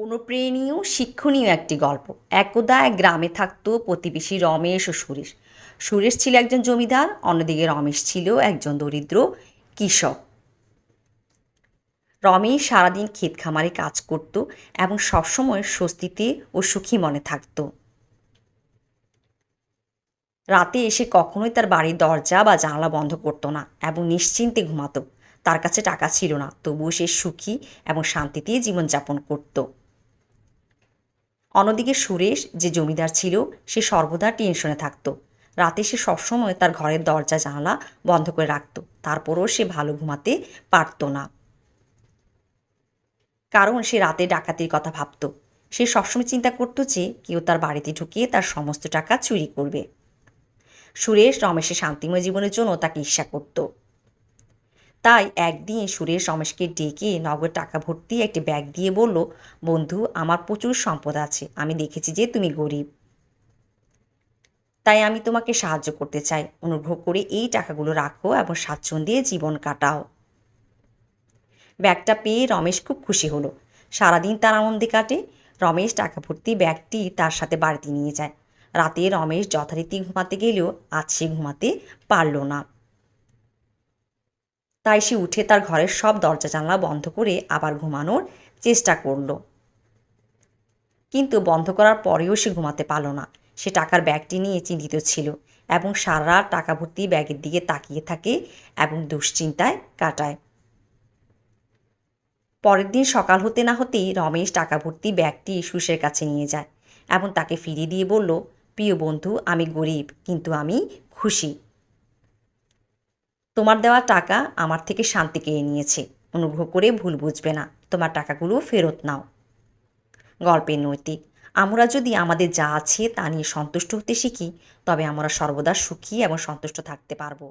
অনুপ্রেরণীয় শিক্ষণীয় একটি গল্প। একদা এক গ্রামে থাকতো প্রতিবেশী রমেশ ও সুরেশ। সুরেশ ছিল একজন জমিদার, অন্যদিকে রমেশ ছিল একজন দরিদ্র কৃষক। রমেশ সারাদিন ক্ষেত খামারে কাজ করত এবং সবসময় স্বস্তিতে ও সুখী মনে থাকত। রাতে এসে কখনোই তার বাড়ির দরজা বা জানালা বন্ধ করতো না এবং নিশ্চিন্তে ঘুমাতো। তার কাছে টাকা ছিল না, তবুও সে সুখী এবং শান্তিতে জীবনযাপন করত। অন্যদিকে সুরেশ, যে জমিদার ছিল, সে সর্বদা টেনশনে থাকত। রাতে সে সবসময় তার ঘরের দরজা জানালা বন্ধ করে রাখত, তারপরও সে ভালো ঘুমাতে পারত না, কারণ সে রাতে ডাকাতির কথা ভাবত। সে সবসময় চিন্তা করত যে কেউ তার বাড়িতে ঢুকিয়ে তার সমস্ত টাকা চুরি করবে। সুরেশ রমেশের শান্তিময় জীবনের জন্য তাকে ঈর্ষা করত। তাই একদিন সুরেশ রমেশকে ডেকে নগদ টাকা ভর্তি একটি ব্যাগ দিয়ে বলল, বন্ধু, আমার প্রচুর সম্পদ আছে, আমি দেখেছি যে তুমি গরিব, তাই আমি তোমাকে সাহায্য করতে চাই। অনুগ্রহ করে এই টাকাগুলো রাখো এবং স্বাচ্ছন্দ্যে জীবন কাটাও। ব্যাগটা পেয়ে রমেশ খুব খুশি হলো। সারাদিন তার আনন্দে কাটে। রমেশ টাকা ভর্তি ব্যাগটি তার সাথে বাড়িতে নিয়ে যায়। রাতে রমেশ যথারীতি ঘুমাতে গেলেও আজ সে ঘুমাতে পারল না। তাই সে উঠে তার ঘরের সব দরজা জানলা বন্ধ করে আবার ঘুমানোর চেষ্টা করল। কিন্তু বন্ধ করার পরেও সে ঘুমাতে পারল না। সে টাকার ব্যাগটি নিয়ে চিন্তিত ছিল এবং সারা রাত টাকা ভর্তি ব্যাগের দিকে তাকিয়ে থাকে এবং দুশ্চিন্তায় কাটায়। পরের দিন সকাল হতে না হতেই রমেশ টাকা ভর্তি ব্যাগটি সুরেশের কাছে নিয়ে যায় এবং তাকে ফিরিয়ে দিয়ে বলল, প্রিয় বন্ধু, আমি গরিব কিন্তু আমি খুশি। তোমার দেওয়া টাকা আমার থেকে শান্তি কেড়ে নিয়েছে। অনুগ্রহ করে ভুল বুঝবে না, তোমার টাকাগুলো ফেরত নাও। গল্পের নৈতিক: আমরা যদি আমাদের যা আছে তা নিয়ে সন্তুষ্ট হতে শিখি, তবে আমরা সর্বদা সুখী এবং সন্তুষ্ট থাকতে পারবো।